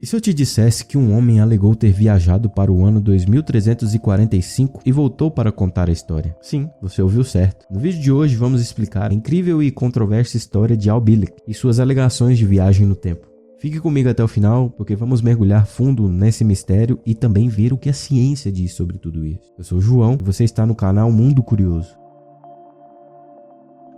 E se eu te dissesse que um homem alegou ter viajado para o ano 2345 e voltou para contar a história? Sim, você ouviu certo. No vídeo de hoje vamos explicar a incrível e controversa história de Al Bielek e suas alegações de viagem no tempo. Fique comigo até o final, porque vamos mergulhar fundo nesse mistério e também ver o que a ciência diz sobre tudo isso. Eu sou o João e você está no canal Mundo Curioso.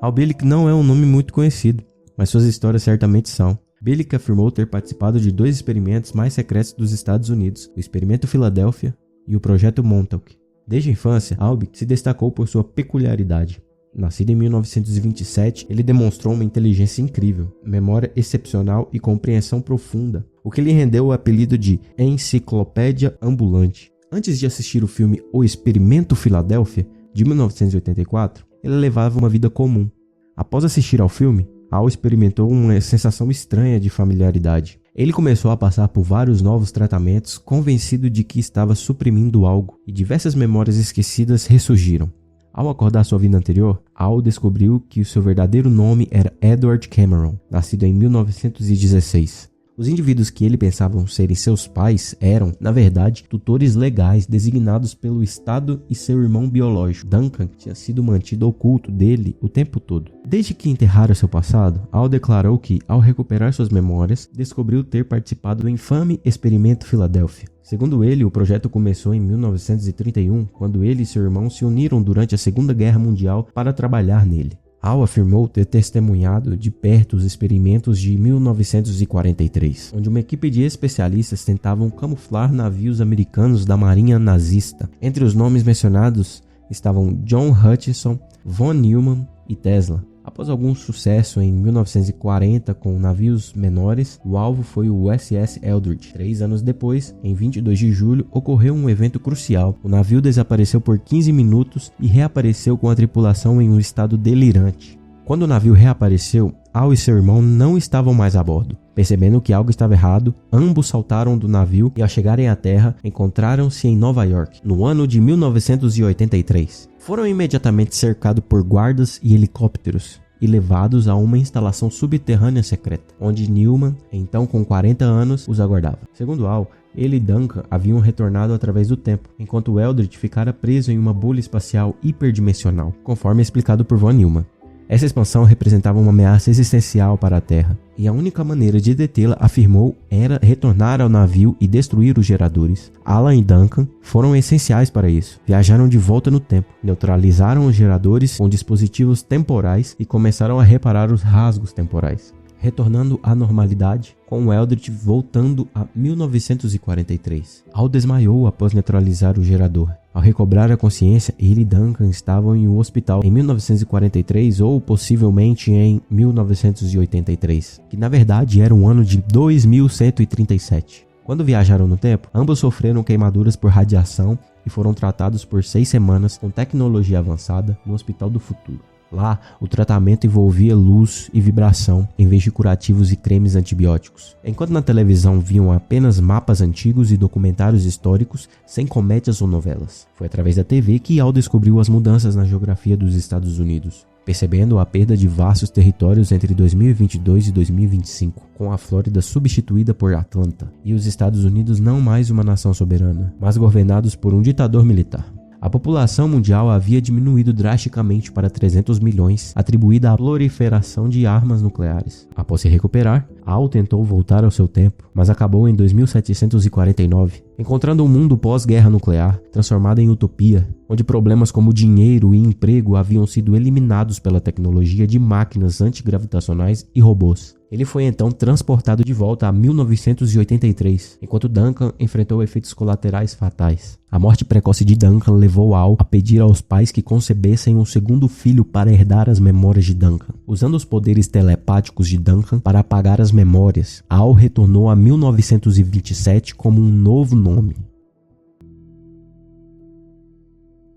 Al Bielek não é um nome muito conhecido, mas suas histórias certamente são. Bielek afirmou ter participado de dois experimentos mais secretos dos Estados Unidos, o Experimento Filadélfia e o Projeto Montauk. Desde a infância, Albert se destacou por sua peculiaridade. Nascido em 1927, ele demonstrou uma inteligência incrível, memória excepcional e compreensão profunda, o que lhe rendeu o apelido de Enciclopédia Ambulante. Antes de assistir o filme O Experimento Filadélfia, de 1984, ele levava uma vida comum. Após assistir ao filme, Al experimentou uma sensação estranha de familiaridade. Ele começou a passar por vários novos tratamentos, convencido de que estava suprimindo algo, e diversas memórias esquecidas ressurgiram. Ao acordar sua vida anterior, Al descobriu que o seu verdadeiro nome era Edward Cameron, nascido em 1916. Os indivíduos que ele pensava serem seus pais eram, na verdade, tutores legais designados pelo Estado e seu irmão biológico. Duncan tinha sido mantido oculto dele o tempo todo. Desde que enterrara seu passado, Al declarou que, ao recuperar suas memórias, descobriu ter participado do infame Experimento Filadélfia. Segundo ele, o projeto começou em 1931, quando ele e seu irmão se uniram durante a Segunda Guerra Mundial para trabalhar nele. Al afirmou ter testemunhado de perto os experimentos de 1943, onde uma equipe de especialistas tentavam camuflar navios americanos da marinha nazista. Entre os nomes mencionados estavam John Hutchison, von Neumann e Tesla. Após algum sucesso em 1940 com navios menores, o alvo foi o USS Eldridge. 3 anos depois, em 22 de julho, ocorreu um evento crucial. O navio desapareceu por 15 minutos e reapareceu com a tripulação em um estado delirante. Quando o navio reapareceu, Al e seu irmão não estavam mais a bordo. Percebendo que algo estava errado, ambos saltaram do navio e, ao chegarem à terra, encontraram-se em Nova York, no ano de 1983. Foram imediatamente cercados por guardas e helicópteros e levados a uma instalação subterrânea secreta, onde Neumann, então com 40 anos, os aguardava. Segundo Al, ele e Duncan haviam retornado através do tempo, enquanto Eldridge ficara preso em uma bolha espacial hiperdimensional, conforme explicado por von Neumann. Essa expansão representava uma ameaça existencial para a Terra, e a única maneira de detê-la, afirmou, era retornar ao navio e destruir os geradores. Alan e Duncan foram essenciais para isso. Viajaram de volta no tempo, neutralizaram os geradores com dispositivos temporais e começaram a reparar os rasgos temporais, retornando à normalidade, com o Eldridge voltando a 1943. Al desmaiou após neutralizar o gerador. Ao recobrar a consciência, ele e Duncan estavam em um hospital em 1943 ou possivelmente em 1983, que na verdade era o ano de 2137. Quando viajaram no tempo, ambos sofreram queimaduras por radiação e foram tratados por 6 semanas com tecnologia avançada no Hospital do Futuro. Lá, o tratamento envolvia luz e vibração, em vez de curativos e cremes antibióticos. Enquanto na televisão viam apenas mapas antigos e documentários históricos, sem comédias ou novelas. Foi através da TV que Al descobriu as mudanças na geografia dos Estados Unidos, percebendo a perda de vastos territórios entre 2022 e 2025, com a Flórida substituída por Atlanta, e os Estados Unidos não mais uma nação soberana, mas governados por um ditador militar. A população mundial havia diminuído drasticamente para 300 milhões, atribuída à proliferação de armas nucleares. Após se recuperar, Al tentou voltar ao seu tempo, mas acabou em 2749, encontrando um mundo pós-guerra nuclear, transformado em utopia, onde problemas como dinheiro e emprego haviam sido eliminados pela tecnologia de máquinas antigravitacionais e robôs. Ele foi então transportado de volta a 1983, enquanto Duncan enfrentou efeitos colaterais fatais. A morte precoce de Duncan levou Al a pedir aos pais que concebessem um segundo filho para herdar as memórias de Duncan. Usando os poderes telepáticos de Duncan para apagar as memórias, Al retornou a 1927 como um novo nome.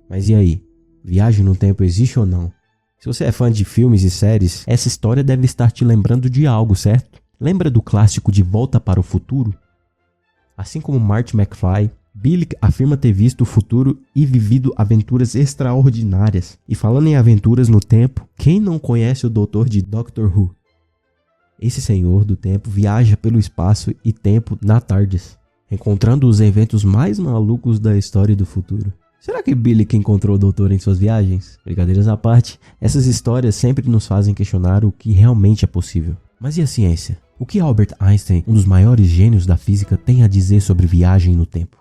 Mas e aí? Viagem no tempo existe ou não? Se você é fã de filmes e séries, essa história deve estar te lembrando de algo, certo? Lembra do clássico De Volta para o Futuro? Assim como Marty McFly, Bielek afirma ter visto o futuro e vivido aventuras extraordinárias. E falando em aventuras no tempo, quem não conhece o doutor de Doctor Who? Esse senhor do tempo viaja pelo espaço e tempo na TARDIS, encontrando os eventos mais malucos da história do futuro. Será que Billy que encontrou o doutor em suas viagens? Brincadeiras à parte, essas histórias sempre nos fazem questionar o que realmente é possível. Mas e a ciência? O que Albert Einstein, um dos maiores gênios da física, tem a dizer sobre viagem no tempo?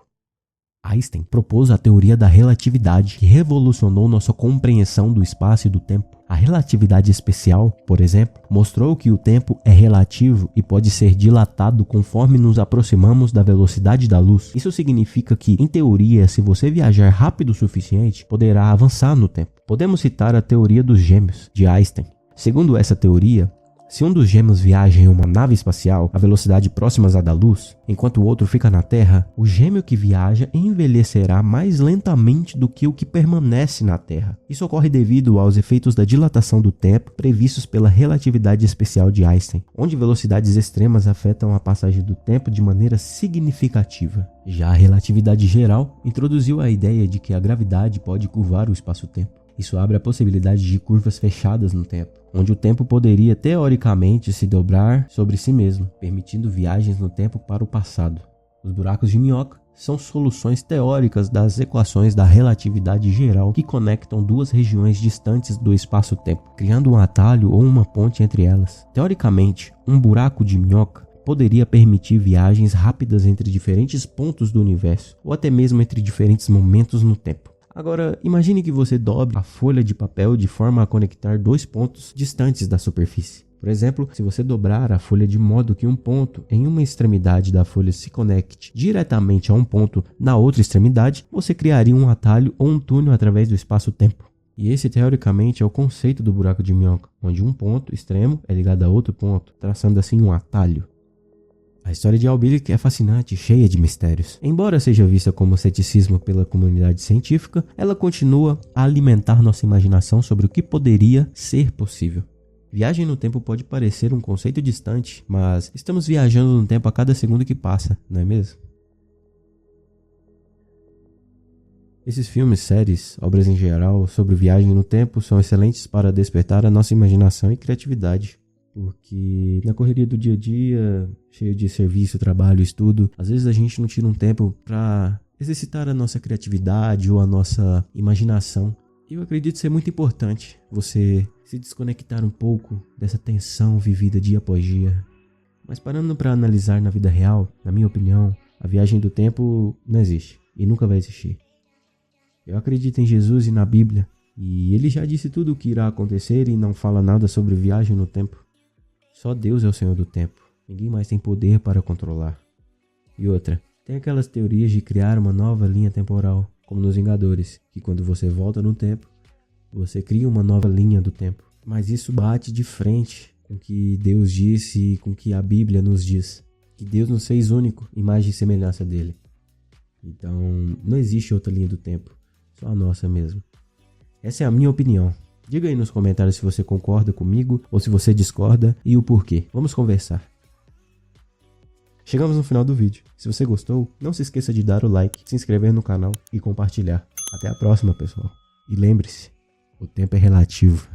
Einstein propôs a teoria da relatividade, que revolucionou nossa compreensão do espaço e do tempo. A relatividade especial, por exemplo, mostrou que o tempo é relativo e pode ser dilatado conforme nos aproximamos da velocidade da luz. Isso significa que, em teoria, se você viajar rápido o suficiente, poderá avançar no tempo. Podemos citar a teoria dos gêmeos, de Einstein. Segundo essa teoria, se um dos gêmeos viaja em uma nave espacial a velocidade próximas à da luz, enquanto o outro fica na Terra, o gêmeo que viaja envelhecerá mais lentamente do que o que permanece na Terra. Isso ocorre devido aos efeitos da dilatação do tempo previstos pela relatividade especial de Einstein, onde velocidades extremas afetam a passagem do tempo de maneira significativa. Já a relatividade geral introduziu a ideia de que a gravidade pode curvar o espaço-tempo. Isso abre a possibilidade de curvas fechadas no tempo, onde o tempo poderia teoricamente se dobrar sobre si mesmo, permitindo viagens no tempo para o passado. Os buracos de minhoca são soluções teóricas das equações da relatividade geral que conectam duas regiões distantes do espaço-tempo, criando um atalho ou uma ponte entre elas. Teoricamente, um buraco de minhoca poderia permitir viagens rápidas entre diferentes pontos do universo, ou até mesmo entre diferentes momentos no tempo. Agora, imagine que você dobre a folha de papel de forma a conectar dois pontos distantes da superfície. Por exemplo, se você dobrar a folha de modo que um ponto em uma extremidade da folha se conecte diretamente a um ponto na outra extremidade, você criaria um atalho ou um túnel através do espaço-tempo. E esse, teoricamente, é o conceito do buraco de minhoca, onde um ponto extremo é ligado a outro ponto, traçando assim um atalho. A história de Albilic é fascinante e cheia de mistérios. Embora seja vista como ceticismo pela comunidade científica, ela continua a alimentar nossa imaginação sobre o que poderia ser possível. Viagem no tempo pode parecer um conceito distante, mas estamos viajando no tempo a cada segundo que passa, não é mesmo? Esses filmes, séries, obras em geral sobre viagem no tempo são excelentes para despertar a nossa imaginação e criatividade. Porque na correria do dia a dia, cheio de serviço, trabalho, estudo, às vezes a gente não tira um tempo para exercitar a nossa criatividade ou a nossa imaginação. E eu acredito ser muito importante você se desconectar um pouco dessa tensão vivida dia após dia. Mas parando para analisar na vida real, na minha opinião, a viagem do tempo não existe e nunca vai existir. Eu acredito em Jesus e na Bíblia, e ele já disse tudo o que irá acontecer e não fala nada sobre viagem no tempo. Só Deus é o Senhor do tempo. Ninguém mais tem poder para controlar. E outra, tem aquelas teorias de criar uma nova linha temporal, como nos Vingadores, que quando você volta no tempo, você cria uma nova linha do tempo. Mas isso bate de frente com o que Deus disse e com o que a Bíblia nos diz. Que Deus nos fez único, imagem e semelhança dele. Então, não existe outra linha do tempo, só a nossa mesmo. Essa é a minha opinião. Diga aí nos comentários se você concorda comigo ou se você discorda e o porquê. Vamos conversar. Chegamos no final do vídeo. Se você gostou, não se esqueça de dar o like, se inscrever no canal e compartilhar. Até a próxima, pessoal. E lembre-se, o tempo é relativo.